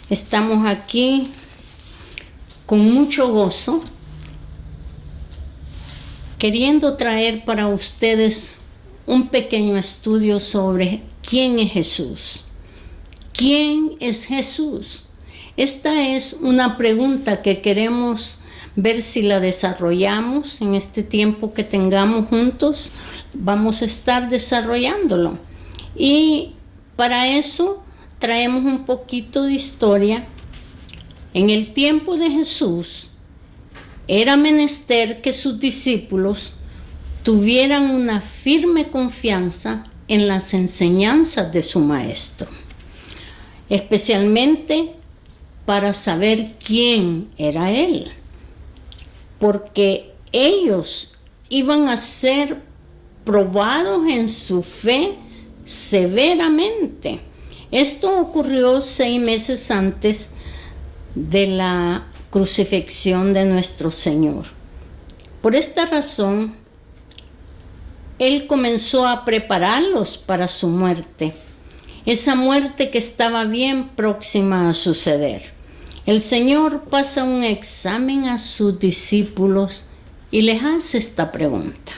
Estamos aquí con mucho gozo, queriendo traer para ustedes un pequeño estudio sobre quién es Jesús. ¿Quién es Jesús? Esta es una pregunta que queremos ver si la desarrollamos en este tiempo que tengamos juntos. Vamos a estar desarrollándolo. Y para eso traemos un poquito de historia. En el tiempo de Jesús, era menester que sus discípulos tuvieran una firme confianza en las enseñanzas de su maestro, especialmente para saber quién era él, porque ellos iban a ser probados en su fe severamente. Esto ocurrió 6 meses antes de la crucifixión de nuestro Señor. Por esta razón, Él comenzó a prepararlos para su muerte, esa muerte que estaba bien próxima a suceder. El Señor pasa un examen a sus discípulos y les hace esta pregunta.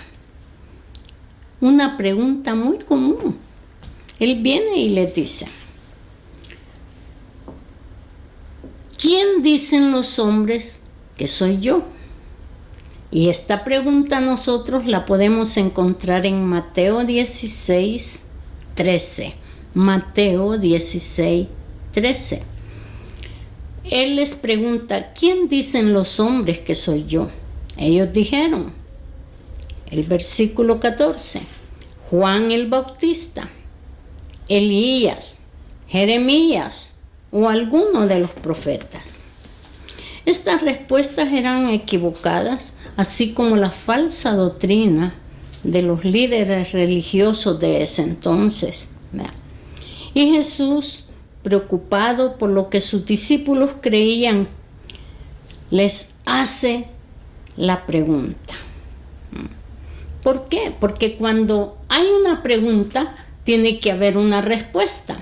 Una pregunta muy común. Él viene y les dice: ¿quién dicen los hombres que soy yo? Y esta pregunta nosotros la podemos encontrar en Mateo 16, 13. Mateo 16, 13. Él les pregunta: ¿quién dicen los hombres que soy yo? Ellos dijeron, el versículo 14, Juan el Bautista, Elías, Jeremías o alguno de los profetas. Estas respuestas eran equivocadas, así como la falsa doctrina de los líderes religiosos de ese entonces. Y Jesús, preocupado por lo que sus discípulos creían, les hace la pregunta. ¿Por qué? Porque cuando hay una pregunta, tiene que haber una respuesta.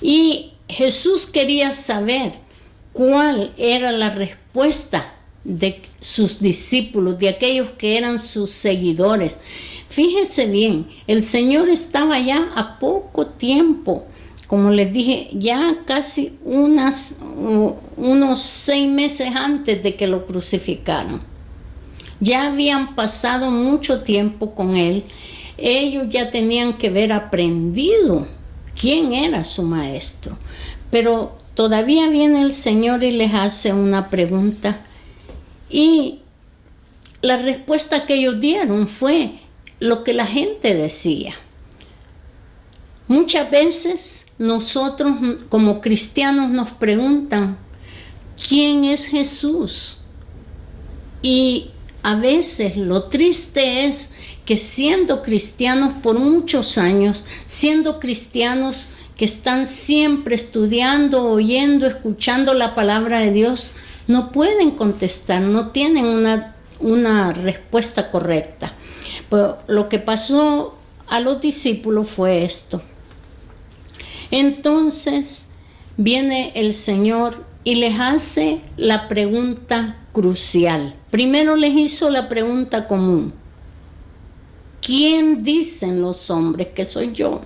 Y Jesús quería saber cuál era la respuesta de sus discípulos, de aquellos que eran sus seguidores. Fíjense bien, el Señor estaba ya a poco tiempo, como les dije, ya casi unos 6 meses antes de que lo crucificaron. Ya habían pasado mucho tiempo con Él. Ellos ya tenían que haber aprendido quién era su maestro. Pero todavía viene el Señor y les hace una pregunta. Y la respuesta que ellos dieron fue lo que la gente decía. Muchas veces nosotros como cristianos nos preguntan, ¿quién es Jesús? Y a veces lo triste es que siendo cristianos por muchos años, siendo cristianos que están siempre estudiando, oyendo, escuchando la palabra de Dios, no pueden contestar, no tienen una respuesta correcta. Pero lo que pasó a los discípulos fue esto. Entonces viene el Señor y les hace la pregunta crucial. Primero les hizo la pregunta común. ¿Quién dicen los hombres que soy yo?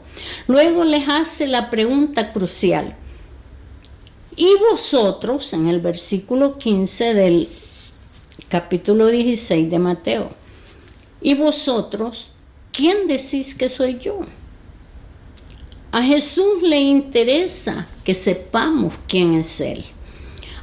Luego les hace la pregunta crucial. Y vosotros, en el versículo 15 del capítulo 16 de Mateo, y vosotros, ¿quién decís que soy yo? A Jesús le interesa que sepamos quién es Él.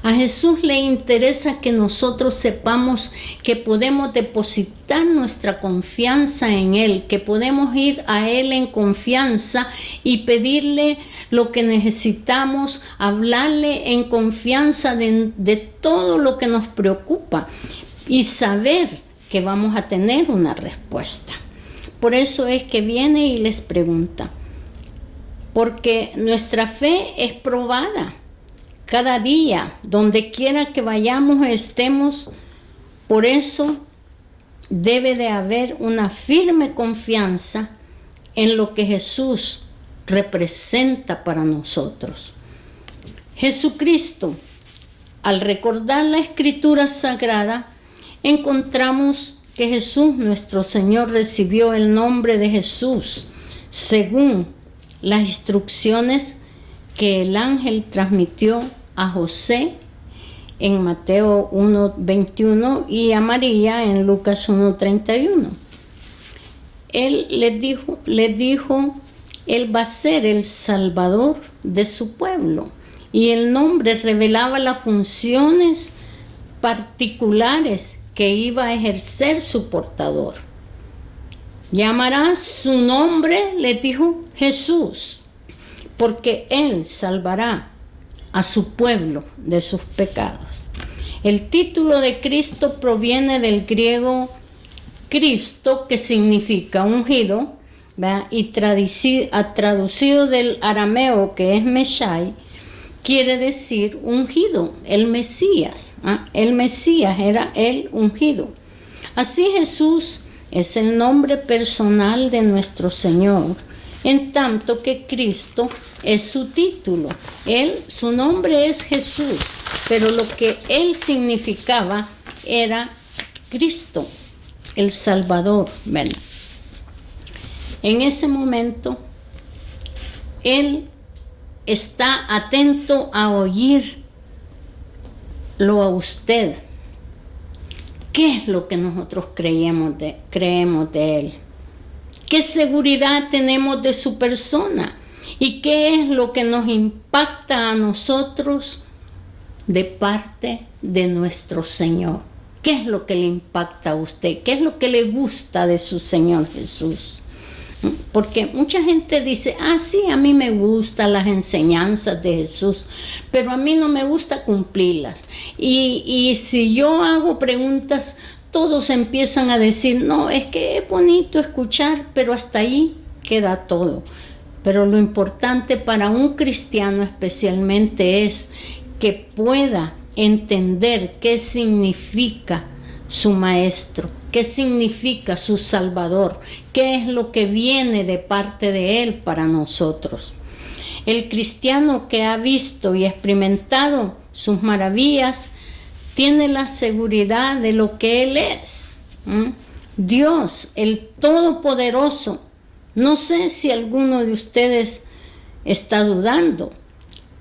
A Jesús le interesa que nosotros sepamos que podemos depositar nuestra confianza en Él, que podemos ir a Él en confianza y pedirle lo que necesitamos, hablarle en confianza de todo lo que nos preocupa y saber que vamos a tener una respuesta. Por eso es que viene y les pregunta, porque nuestra fe es probada. Cada día, donde quiera que vayamos, estemos, por eso debe de haber una firme confianza en lo que Jesús representa para nosotros. Jesucristo, al recordar la Escritura Sagrada, encontramos que Jesús, nuestro Señor, recibió el nombre de Jesús según las instrucciones que el ángel transmitió a José en Mateo 1:21 y a María en Lucas 1:31. Él les dijo, Él va a ser el Salvador de su pueblo. Y el nombre revelaba las funciones particulares que iba a ejercer su portador. Llamará su nombre, les dijo, Jesús, porque Él salvará a su pueblo de sus pecados. El título de Cristo proviene del griego Cristo, que significa ungido, ¿verdad? Y traducido del arameo, que es Meshai, quiere decir ungido, el Mesías. El Mesías era el ungido. Así Jesús es el nombre personal de nuestro Señor, en tanto que Cristo es su título. Su nombre es Jesús, pero lo que Él significaba era Cristo, el Salvador, ¿verdad? En ese momento, Él está atento a oírlo a usted. ¿Qué es lo que nosotros creemos de Él? ¿Qué seguridad tenemos de su persona? ¿Y qué es lo que nos impacta a nosotros de parte de nuestro Señor? ¿Qué es lo que le impacta a usted? ¿Qué es lo que le gusta de su Señor Jesús? Porque mucha gente dice, sí, a mí me gustan las enseñanzas de Jesús, pero a mí no me gusta cumplirlas. Y si yo hago preguntas, todos empiezan a decir, no, es que es bonito escuchar, pero hasta ahí queda todo. Pero lo importante para un cristiano especialmente es que pueda entender qué significa su maestro, qué significa su Salvador, qué es lo que viene de parte de Él para nosotros. El cristiano que ha visto y experimentado sus maravillas tiene la seguridad de lo que Él es. Dios, el Todopoderoso. No sé si alguno de ustedes está dudando,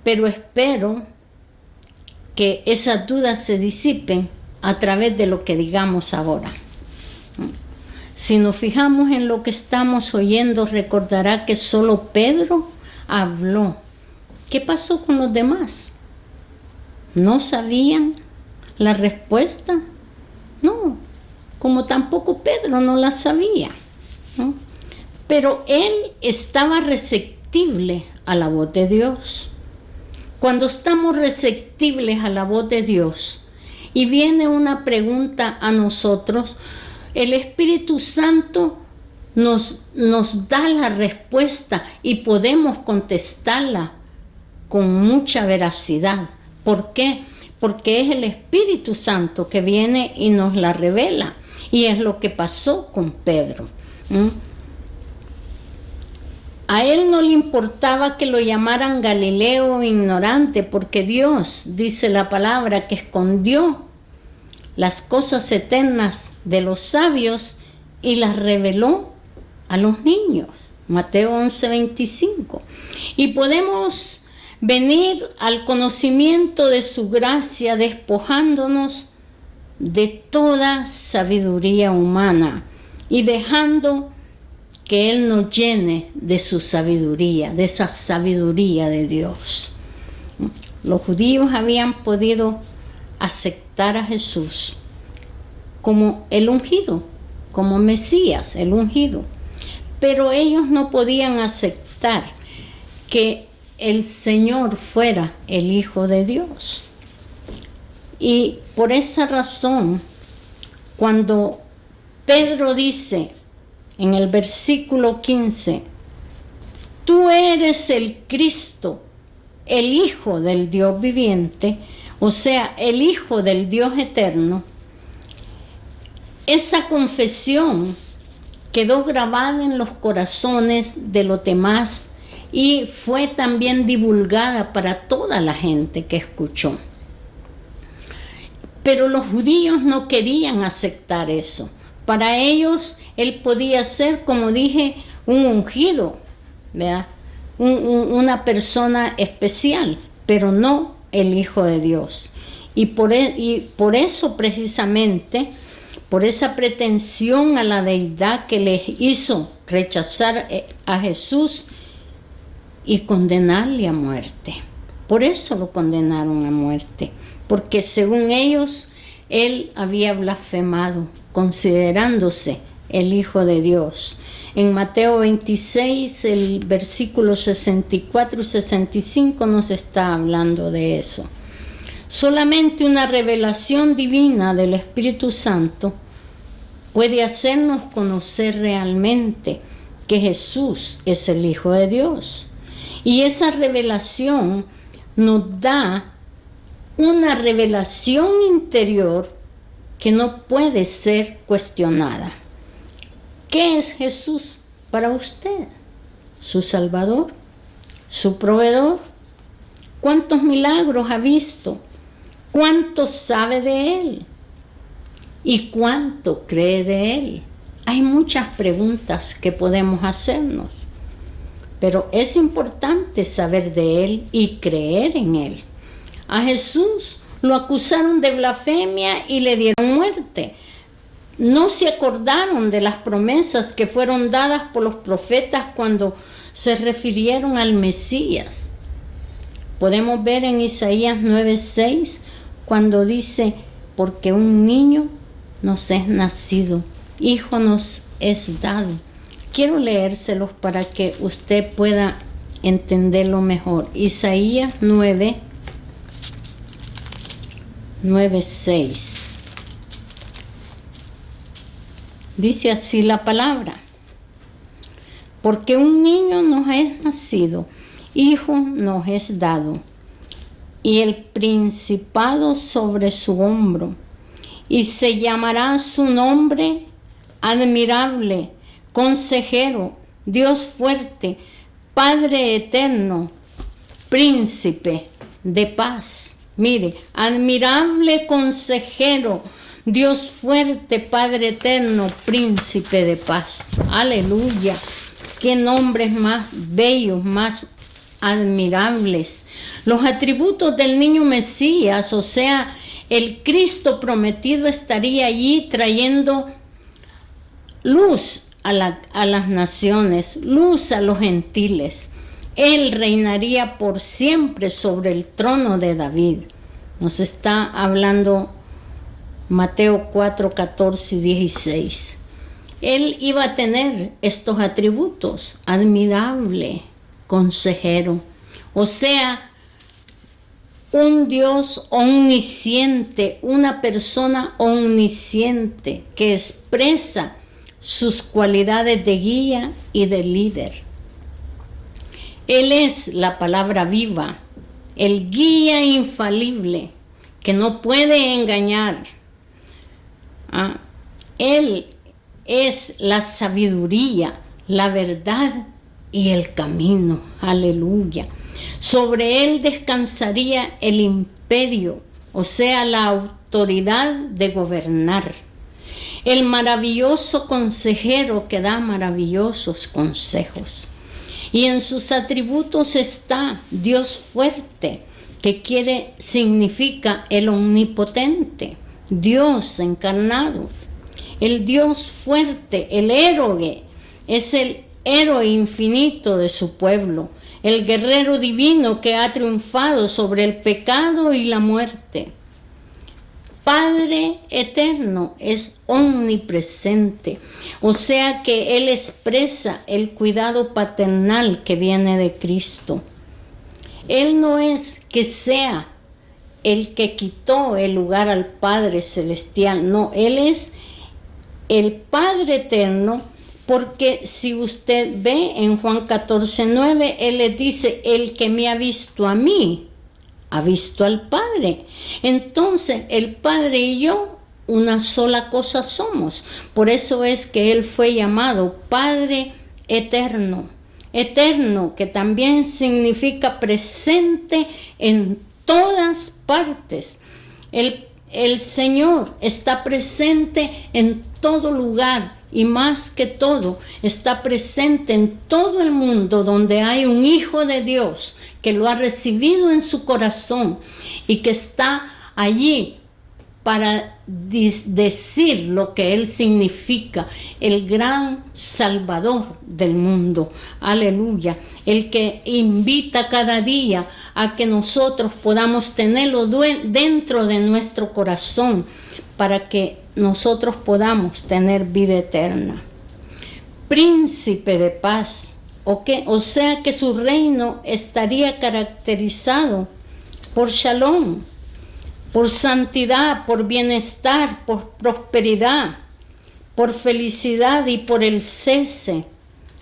pero espero que esas dudas se disipen a través de lo que digamos ahora. Si nos fijamos en lo que estamos oyendo, recordará que solo Pedro habló. ¿Qué pasó con los demás? ¿No sabían la respuesta? No, como tampoco Pedro no la sabía, ¿no? Pero él estaba receptible a la voz de Dios. Cuando estamos receptibles a la voz de Dios y viene una pregunta a nosotros, el Espíritu Santo nos da la respuesta y podemos contestarla con mucha veracidad. ¿Por qué? Porque es el Espíritu Santo que viene y nos la revela. Y es lo que pasó con Pedro. A él no le importaba que lo llamaran Galileo o ignorante, porque Dios, dice la palabra, que escondió las cosas eternas de los sabios y las reveló a los niños. Mateo 11:25. Y podemos venir al conocimiento de su gracia despojándonos de toda sabiduría humana y dejando que Él nos llene de su sabiduría, de esa sabiduría de Dios. Los judíos habían podido aceptar a Jesús como el ungido, como Mesías, el ungido, pero ellos no podían aceptar que el Señor fuera el Hijo de Dios. Y por esa razón, cuando Pedro dice en el versículo 15, tú eres el Cristo, el Hijo del Dios viviente, o sea, el Hijo del Dios eterno, esa confesión quedó grabada en los corazones de los demás y fue también divulgada para toda la gente que escuchó. Pero los judíos no querían aceptar eso. Para ellos, él podía ser, como dije, un ungido, ¿verdad? Una persona especial, pero no el Hijo de Dios. Y por eso precisamente, por esa pretensión a la deidad que les hizo rechazar a Jesús y condenarle a muerte. Por eso lo condenaron a muerte, porque según ellos, él había blasfemado, considerándose el Hijo de Dios. En Mateo 26, el versículo 64 y 65 nos está hablando de eso. Solamente una revelación divina del Espíritu Santo puede hacernos conocer realmente que Jesús es el Hijo de Dios. Y esa revelación nos da una revelación interior que no puede ser cuestionada. ¿Qué es Jesús para usted? ¿Su Salvador? ¿Su proveedor? ¿Cuántos milagros ha visto? ¿Cuánto sabe de Él? ¿Y cuánto cree de Él? Hay muchas preguntas que podemos hacernos, pero es importante saber de Él y creer en Él. A Jesús lo acusaron de blasfemia y le dieron muerte. No se acordaron de las promesas que fueron dadas por los profetas cuando se refirieron al Mesías. Podemos ver en Isaías 9:6 cuando dice, porque un niño nos es nacido, hijo nos es dado. Quiero leérselos para que usted pueda entenderlo mejor. Isaías 9:6. Dice así la palabra: porque un niño nos es nacido, hijo nos es dado, y el principado sobre su hombro, y se llamará su nombre admirable, consejero, Dios fuerte, Padre eterno, príncipe de paz. Mire, admirable consejero, Dios fuerte, Padre eterno, príncipe de paz. Aleluya. Qué nombres más bellos, más admirables. Los atributos del niño Mesías, o sea, el Cristo prometido, estaría allí trayendo luz a las naciones, luz a los gentiles. Él reinaría por siempre sobre el trono de David. Nos está hablando Mateo 4, 14 y 16. Él iba a tener estos atributos: admirable, consejero, o sea, un Dios omnisciente, una persona omnisciente que expresa sus cualidades de guía y de líder. Él es la palabra viva, el guía infalible que no puede engañar. Él es la sabiduría, la verdad y el camino. Aleluya. Sobre él descansaría el imperio, o sea, la autoridad de gobernar. El maravilloso consejero que da maravillosos consejos. Y en sus atributos está Dios fuerte, que significa el omnipotente, Dios encarnado. El Dios fuerte, el héroe, es el héroe infinito de su pueblo, el guerrero divino que ha triunfado sobre el pecado y la muerte. Padre eterno, es omnipresente, o sea que Él expresa el cuidado paternal que viene de Cristo. Él no es que sea el que quitó el lugar al Padre Celestial, no, Él es el Padre eterno, porque si usted ve en Juan 14:9, Él le dice, el que me ha visto a mí, ha visto al Padre. Entonces, el Padre y yo, una sola cosa somos. Por eso es que Él fue llamado Padre eterno, eterno, que también significa presente en todas partes. El Señor está presente en todo lugar y más que todo está presente en todo el mundo donde hay un Hijo de Dios que lo ha recibido en su corazón y que está allí para decir lo que Él significa, el gran Salvador del mundo. Aleluya. El que invita cada día a que nosotros podamos tenerlo dentro de nuestro corazón para que nosotros podamos tener vida eterna. Príncipe de paz, o sea que su reino estaría caracterizado por shalom, por santidad, por bienestar, por prosperidad, por felicidad y por el cese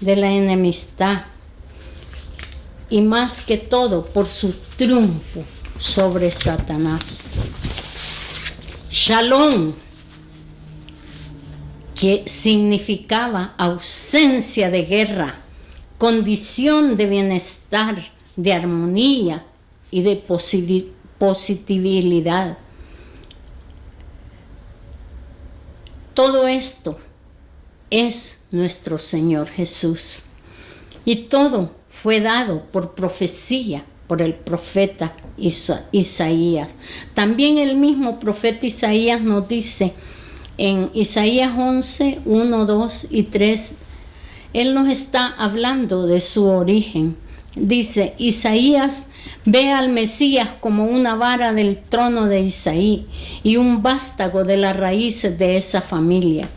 de la enemistad. Y más que todo, por su triunfo sobre Satanás. Shalom, que significaba ausencia de guerra, condición de bienestar, de armonía y de positividad. Todo esto es nuestro Señor Jesús. Y todo fue dado por profecía, por el profeta Isaías. También el mismo profeta Isaías nos dice en Isaías 11, 1, 2 y 3, él nos está hablando de su origen. Dice, Isaías ve al Mesías como una vara del trono de Isaí y un vástago de las raíces de esa familia.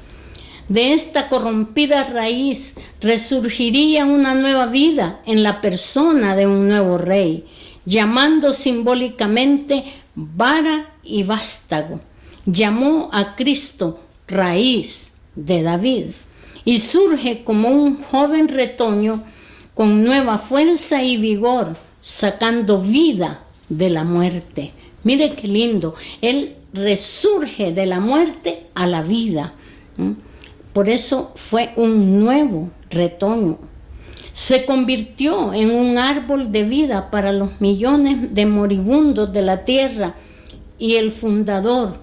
De esta corrompida raíz resurgiría una nueva vida en la persona de un nuevo rey, llamando simbólicamente vara y vástago. Llamó a Cristo raíz de David y surge como un joven retoño con nueva fuerza y vigor, sacando vida de la muerte. Mire qué lindo, Él resurge de la muerte a la vida. Por eso fue un nuevo retoño. Se convirtió en un árbol de vida para los millones de moribundos de la tierra y el fundador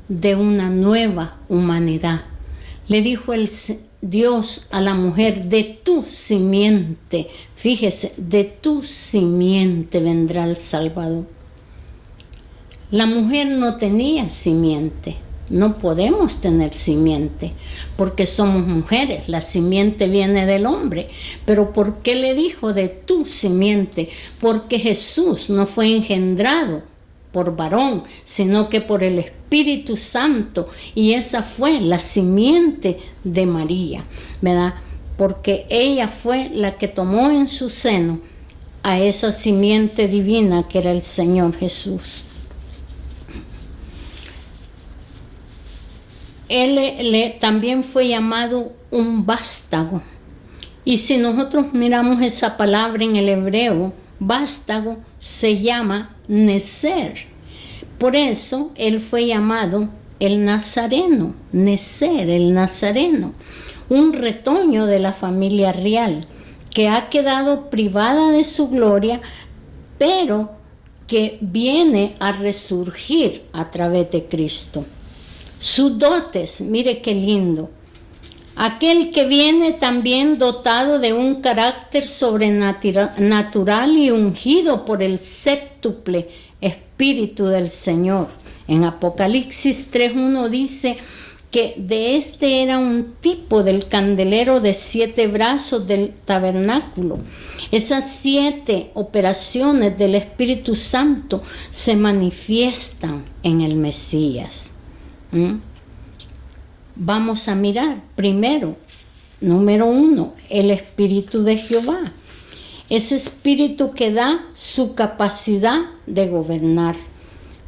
de una nueva humanidad. Le dijo el Dios a la mujer, de tu simiente, fíjese, de tu simiente vendrá el Salvador. La mujer no tenía simiente. No podemos tener simiente porque somos mujeres, la simiente viene del hombre. Pero ¿por qué le dijo de tu simiente? Porque Jesús no fue engendrado por varón, sino que por el Espíritu Santo, y esa fue la simiente de María, ¿verdad? Porque ella fue la que tomó en su seno a esa simiente divina que era el Señor Jesús. Él también fue llamado un vástago. Y si nosotros miramos esa palabra en el hebreo, vástago se llama Nezer. Por eso él fue llamado el Nazareno, Nezer, el Nazareno, un retoño de la familia real que ha quedado privada de su gloria, pero que viene a resurgir a través de Cristo. Sus dotes, mire qué lindo. Aquel que viene también dotado de un carácter sobrenatural y ungido por el séptuple Espíritu del Señor. En Apocalipsis 3:1 dice que de este era un tipo del candelero de 7 brazos del tabernáculo. Esas 7 operaciones del Espíritu Santo se manifiestan en el Mesías. Vamos a mirar primero, número 1, el Espíritu de Jehová. Ese espíritu que da su capacidad de gobernar.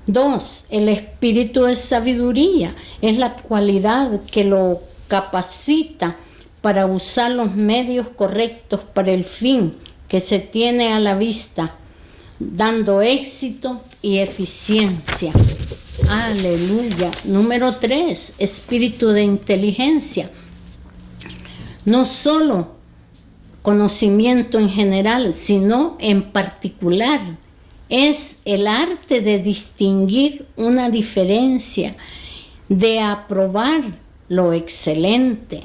2, el espíritu de sabiduría. Es la cualidad que lo capacita para usar los medios correctos para el fin que se tiene a la vista, dando éxito y eficiencia. Aleluya. Número 3, espíritu de inteligencia. No solo conocimiento en general, sino en particular. Es el arte de distinguir una diferencia, de aprobar lo excelente.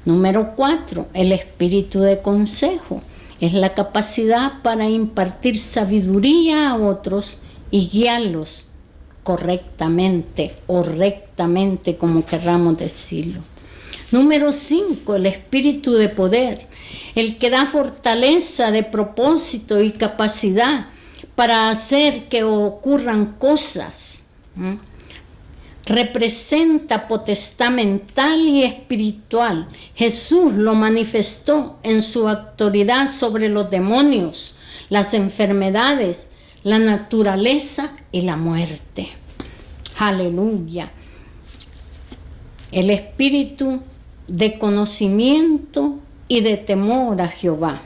Número 4, el espíritu de consejo. Es la capacidad para impartir sabiduría a otros y guiarlos correctamente o rectamente, como querramos decirlo. Número 5, el espíritu de poder, el que da fortaleza de propósito y capacidad para hacer que ocurran cosas. Representa potestad mental y espiritual. Jesús lo manifestó en su autoridad sobre los demonios, las enfermedades, la naturaleza y la muerte. Aleluya. El espíritu de conocimiento y de temor a Jehová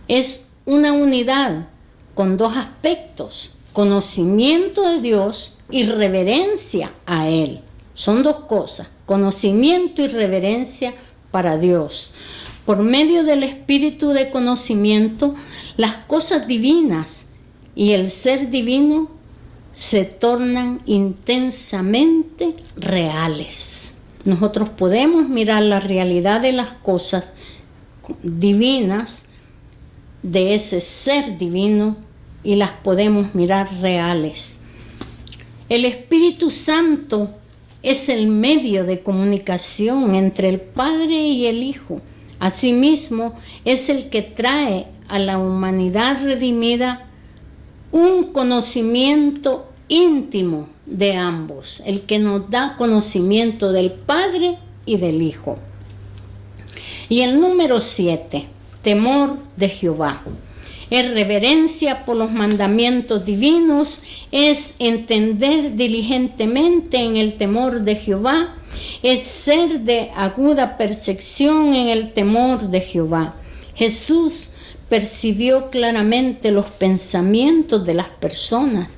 es una unidad con dos aspectos: conocimiento de Dios y reverencia a Él. Son dos cosas: conocimiento y reverencia para Dios. Por medio del espíritu de conocimiento, las cosas divinas y el ser divino se tornan intensamente reales. Nosotros podemos mirar la realidad de las cosas divinas, de ese ser divino, y las podemos mirar reales. El Espíritu Santo es el medio de comunicación entre el Padre y el Hijo. Asimismo, es el que trae a la humanidad redimida un conocimiento íntimo de ambos, el que nos da conocimiento del Padre y del Hijo. Y el número 7, temor de Jehová. Es reverencia por los mandamientos divinos, es entender diligentemente en el temor de Jehová, es ser de aguda percepción en el temor de Jehová. Jesús percibió claramente los pensamientos de las personas,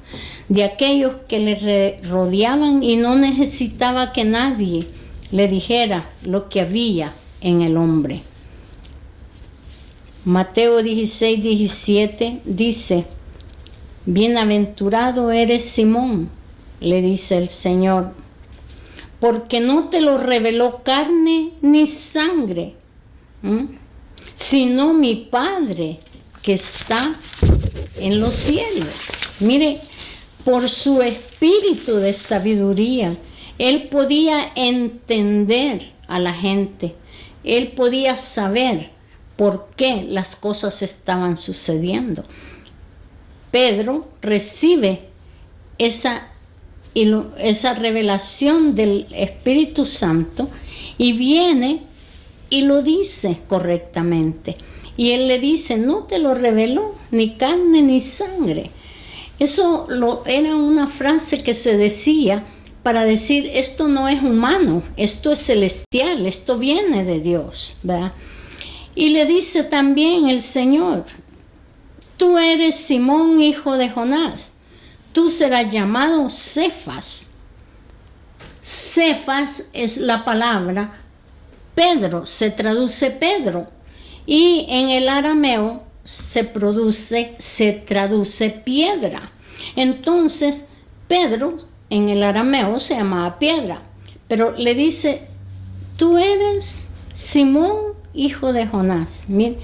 de aquellos que le rodeaban, y no necesitaba que nadie le dijera lo que había en el hombre. Mateo 16, 17 dice: bienaventurado eres Simón, le dice el Señor, porque no te lo reveló carne ni sangre, sino mi Padre que está en los cielos. Mire, por su espíritu de sabiduría, Él podía entender a la gente, Él podía saber por qué las cosas estaban sucediendo. Pedro recibe esa revelación del Espíritu Santo y viene y lo dice correctamente. Y él le dice: no te lo reveló ni carne ni sangre. Eso era una frase que se decía para decir: esto no es humano, esto es celestial, esto viene de Dios, ¿verdad? Y le dice también el Señor: tú eres Simón, hijo de Jonás, tú serás llamado Cefas. Cefas es la palabra Pedro, se traduce Pedro, y en el arameo se traduce piedra. Entonces, Pedro en el arameo se llamaba piedra, pero le dice: tú eres Simón, hijo de Jonás, mire,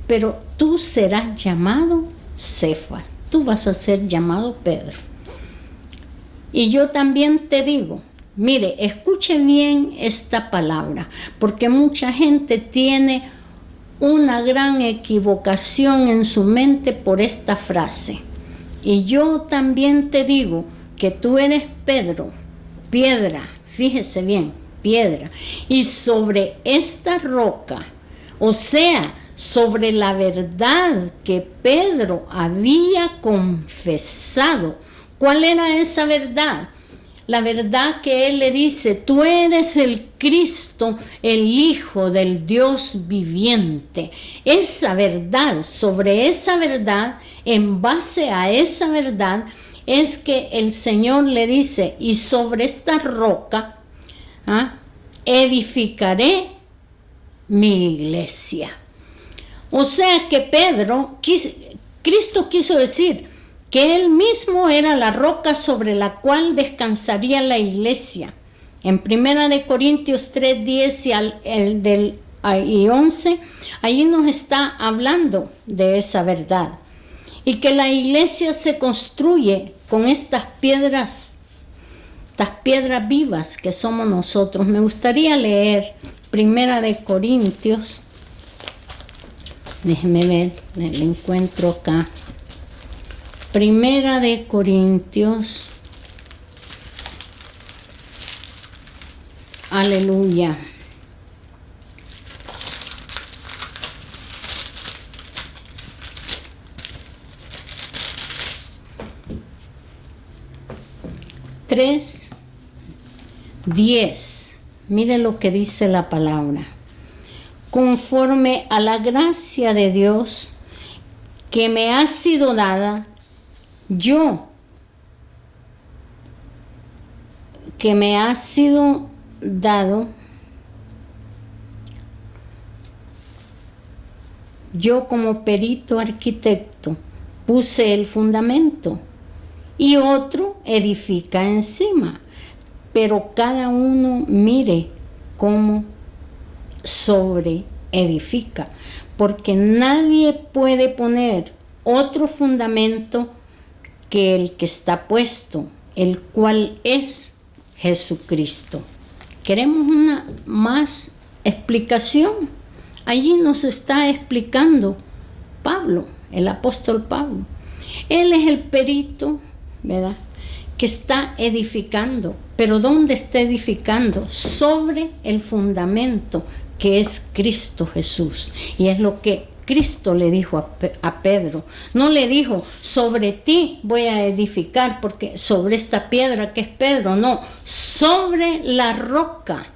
pero tú serás llamado Cefas, tú vas a ser llamado Pedro. Y yo también te digo, mire, escuche bien esta palabra, porque mucha gente tiene una gran equivocación en su mente por esta frase. Y yo también te digo que tú eres Pedro, piedra, fíjese bien, piedra, y sobre esta roca, o sea, sobre la verdad que Pedro había confesado. ¿Cuál era esa verdad? La verdad que él le dice: tú eres el Cristo, el Hijo del Dios viviente. Esa verdad, sobre esa verdad, en base a esa verdad, es que el Señor le dice: y sobre esta roca edificaré mi iglesia. O sea que Cristo quiso decir que Él mismo era la roca sobre la cual descansaría la iglesia. En 1 Corintios 3:10 y 11, ahí nos está hablando de esa verdad. Y que la iglesia se construye con estas piedras vivas que somos nosotros. Me gustaría leer 1 Corintios. Déjeme ver, el encuentro acá. 1 Corintios. Aleluya. Tres, 10. Mire lo que dice la palabra. Conforme a la gracia de Dios que me ha sido dada, yo como perito arquitecto puse el fundamento y otro edifica encima, pero cada uno mire cómo sobre edifica, porque nadie puede poner otro fundamento que el que está puesto, el cual es Jesucristo. ¿Queremos una más explicación? Allí nos está explicando Pablo, el apóstol Pablo. Él es el perito, ¿verdad?, que está edificando. ¿Pero dónde está edificando? Sobre el fundamento que es Cristo Jesús. Y es lo que Cristo le dijo a Pedro. No le dijo, sobre ti voy a edificar, porque sobre esta piedra que es Pedro. No, sobre la roca.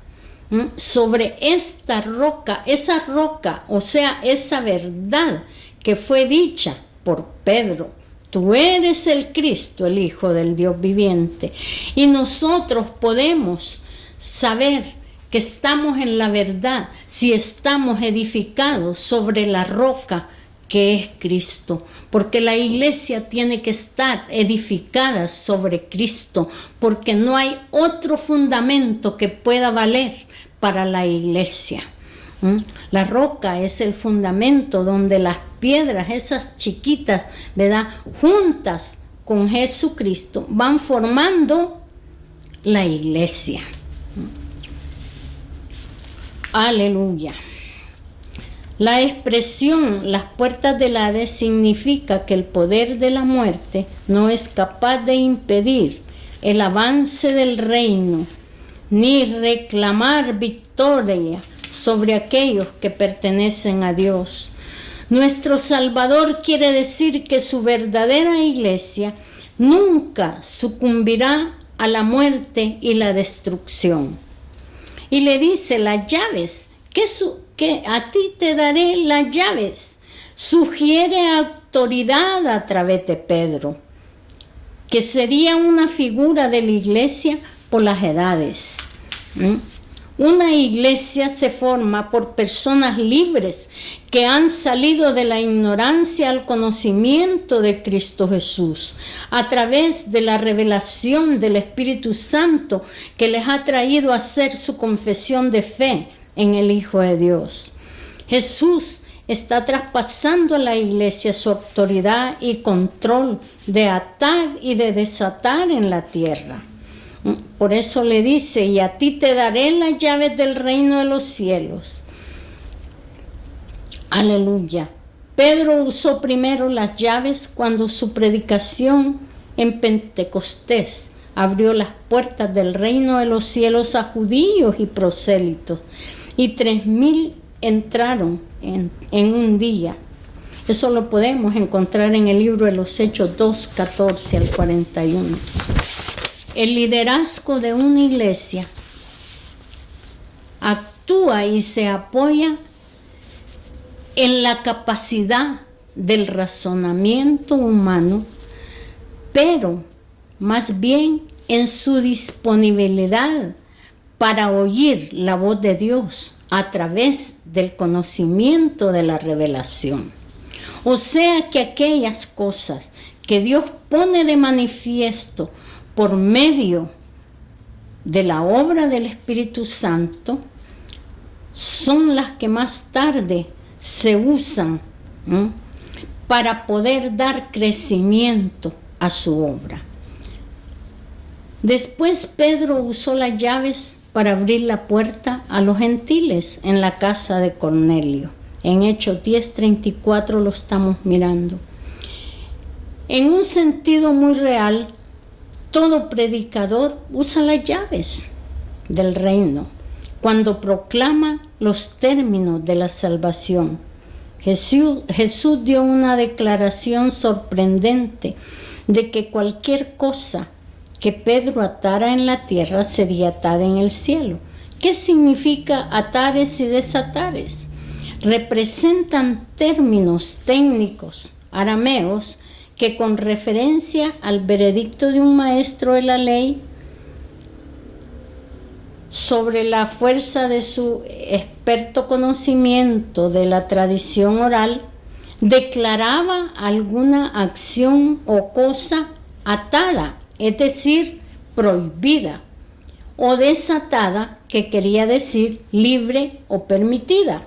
Sobre esta roca, esa roca, o sea, esa verdad que fue dicha por Pedro. Tú eres el Cristo, el Hijo del Dios viviente. Y nosotros podemos saber que estamos en la verdad si estamos edificados sobre la roca que es Cristo. Porque la iglesia tiene que estar edificada sobre Cristo, porque no hay otro fundamento que pueda valer para la iglesia. La roca es el fundamento donde las piedras, esas chiquitas, ¿verdad?, juntas con Jesucristo, van formando la iglesia. Aleluya. La expresión las puertas del Hades significa que el poder de la muerte no es capaz de impedir el avance del reino, ni reclamar victoria sobre aquellos que pertenecen a Dios. Nuestro Salvador quiere decir que su verdadera iglesia nunca sucumbirá a la muerte y la destrucción. Y le dice las llaves, que a ti te daré las llaves. Sugiere autoridad a través de Pedro, que sería una figura de la iglesia por las edades. Una iglesia se forma por personas libres que han salido de la ignorancia al conocimiento de Cristo Jesús a través de la revelación del Espíritu Santo que les ha traído a hacer su confesión de fe en el Hijo de Dios. Jesús está traspasando a la iglesia su autoridad y control de atar y de desatar en la tierra. Por eso le dice, y a ti te daré las llaves del reino de los cielos. Aleluya. Pedro usó primero las llaves cuando su predicación en Pentecostés abrió las puertas del reino de los cielos a judíos y prosélitos. Y 3,000 entraron en un día. Eso lo podemos encontrar en el libro de los Hechos 2, 14 al 41. El liderazgo de una iglesia actúa y se apoya en la capacidad del razonamiento humano, pero más bien en su disponibilidad para oír la voz de Dios a través del conocimiento de la revelación. O sea que aquellas cosas que Dios pone de manifiesto por medio de la obra del Espíritu Santo son las que más tarde se usan para poder dar crecimiento a su obra. Después Pedro usó las llaves para abrir la puerta a los gentiles en la casa de Cornelio. En Hechos 10:34 lo estamos mirando. En un sentido muy real, todo predicador usa las llaves del reino cuando proclama los términos de la salvación. Jesús dio una declaración sorprendente de que cualquier cosa que Pedro atara en la tierra sería atada en el cielo. ¿Qué significa atares y desatares? Representan términos técnicos arameos que con referencia al veredicto de un maestro de la ley sobre la fuerza de su experto conocimiento de la tradición oral, declaraba alguna acción o cosa atada, es decir, prohibida, o desatada, que quería decir libre o permitida.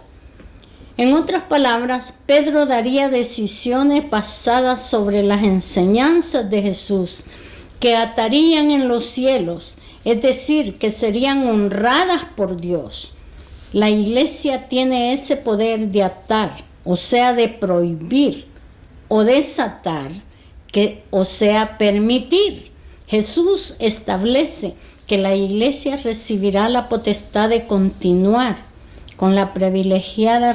En otras palabras, Pedro daría decisiones basadas sobre las enseñanzas de Jesús, que atarían en los cielos, es decir, que serían honradas por Dios. La iglesia tiene ese poder de atar, o sea, de prohibir, o desatar, o sea, permitir. Jesús establece que la iglesia recibirá la potestad de continuar con la privilegiada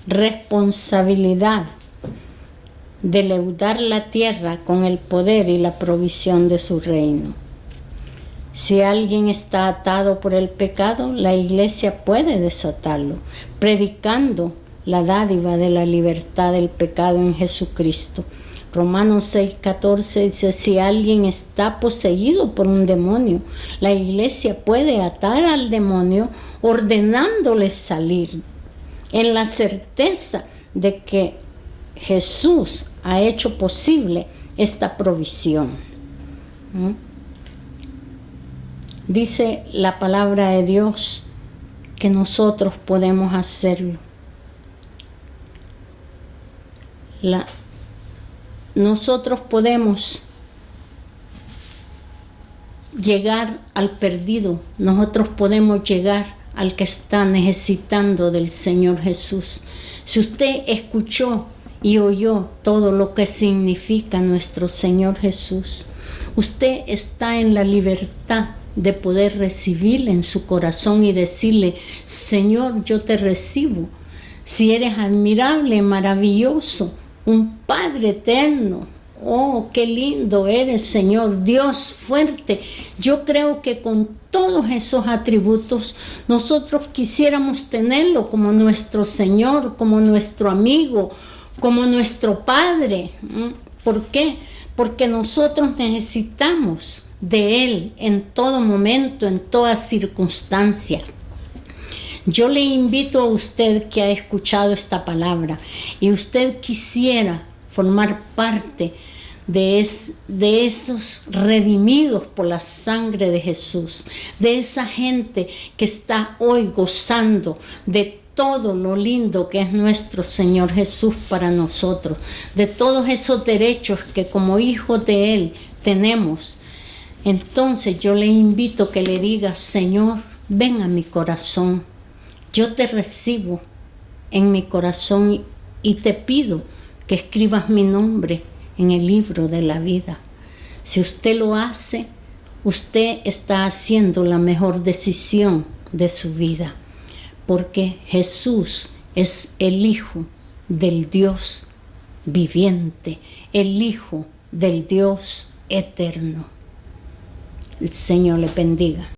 responsabilidad de leudar la tierra con el poder y la provisión de su reino. Si alguien está atado por el pecado, la iglesia puede desatarlo, predicando la dádiva de la libertad del pecado en Jesucristo. Romanos 6:14 dice, si alguien está poseído por un demonio, la iglesia puede atar al demonio ordenándole salir, en la certeza de que Jesús ha hecho posible esta provisión. Dice la palabra de Dios que nosotros podemos hacerlo. Nosotros podemos llegar al perdido, nosotros podemos llegar al que está necesitando del Señor Jesús. Si usted escuchó y oyó todo lo que significa nuestro Señor Jesús, usted está en la libertad de poder recibirle en su corazón y decirle, Señor, yo te recibo. Si eres admirable, maravilloso, un Padre eterno, oh, qué lindo eres, Señor, Dios fuerte. Yo creo que con todos esos atributos nosotros quisiéramos tenerlo como nuestro Señor, como nuestro amigo, como nuestro Padre. ¿Por qué? Porque nosotros necesitamos de Él en todo momento, en toda circunstancia. Yo le invito a usted que ha escuchado esta palabra y usted quisiera formar parte de esos redimidos por la sangre de Jesús, de esa gente que está hoy gozando de todo lo lindo que es nuestro Señor Jesús para nosotros, de todos esos derechos que como hijos de Él tenemos. Entonces yo le invito a que le diga, Señor, ven a mi corazón. Yo te recibo en mi corazón y te pido que escribas mi nombre en el libro de la vida. Si usted lo hace, usted está haciendo la mejor decisión de su vida, porque Jesús es el Hijo del Dios viviente, el Hijo del Dios eterno. El Señor le bendiga.